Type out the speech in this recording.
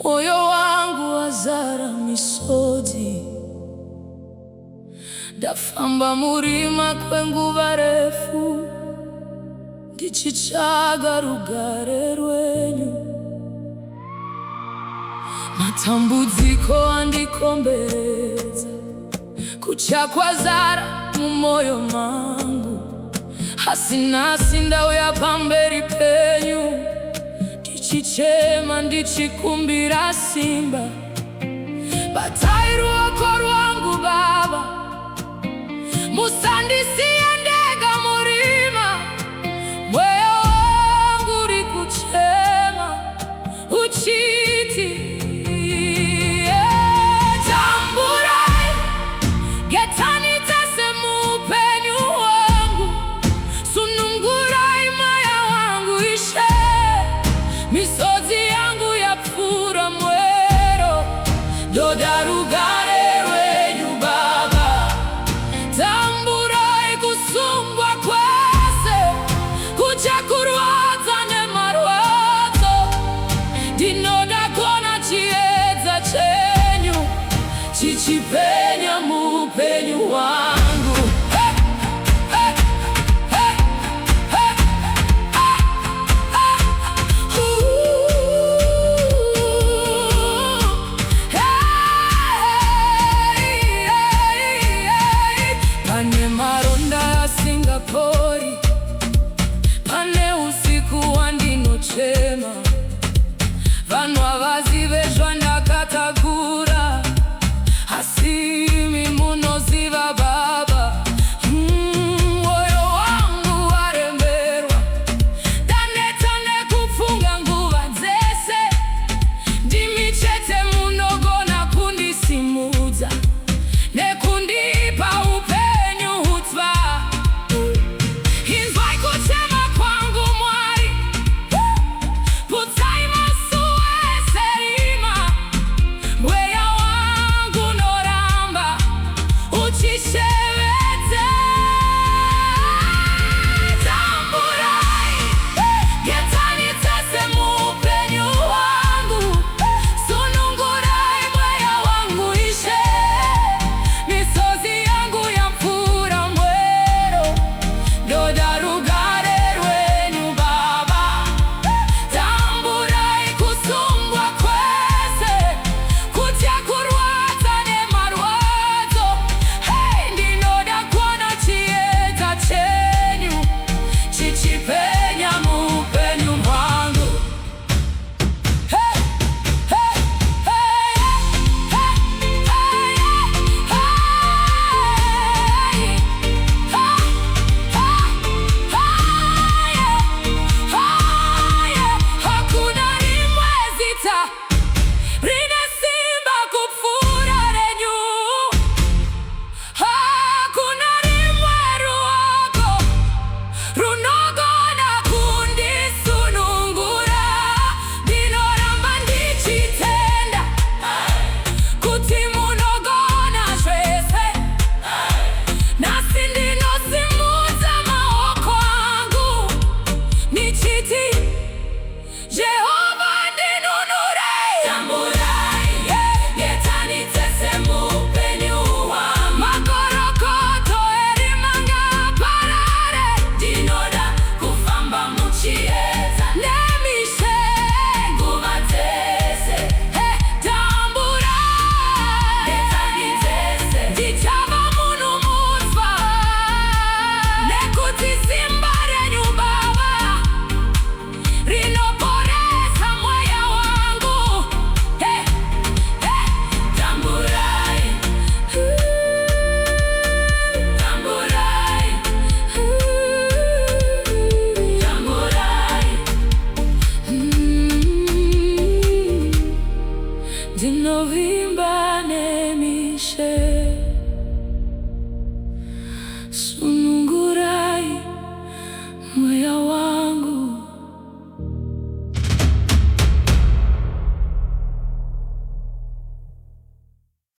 moyo wangu wazara misozi, ndafamba murima kwenguva refu, ndichitsvaga rugare rwenyu. Matambudziko andikomberedza, kutya kwazara mumoyo mangu, asi nhasi ndauya pamberi penyu, ndichichema ndichikumbira simba. Batai ruoko rwangu Baba, musandisiye ndega murima. Mweya wangu uri kuchema uchiti, tamburai getanitese muupenyu wangu, sunungurai moyo wangu ishe, misozi yangu yapfura mwero, ndoda rugare rwenyu Baba. Tamburai kusungwa kwese, kutya kurwadza nemarwadzo, ndinoda kuona chiedza chenyu chichipenya muupenyu wangu. Pane maronda asingapori, pane usiku wandinochema, vanhu havazive zvandakatagura, asi imi munoziva Baba. Moyo wangu waremberwa, ndaneta nekupfunga nguva dzese, ndimi chete munogona kundisimudza nekundipa upenyu hutsva. Inzwai kuchema kwangu Mwari, putsai masuo ese rima. Mweya wangu unoramba uchishevedza. Tamburai getanitese muupenyu wangu, sunungurai mweya wangu ishe, misozi yangu yapfura mwero, ndoda rugare rwenyu Baba. Tamburai kusungwa kwese, kutya kurwadza nemarwadzo, ndinoda kuona chiedza chenyu chichipenya muupenyu mwangu. Hakuna rimwe zita rine simba kupfuura renyu, hakuna rimwe ruoko runogona kundisunungura. Ndinoramba ndichitenda kuti munogona zvese, nhasi ndinosimudza maoko angu nichiti, Jehova ndinunurei. Tamburai getanitese muupenyu wangu, makorokoto erima ngaaparare, ndinoda kufamba muchiedza nemishe nguva dzese. Tamburai getanitese, ndichava munhu mutsva, nekuti simba renyu Baba rinoporesa mweya wangu. Tamburai, tamburai, tamburai. Ndinovimba nemishe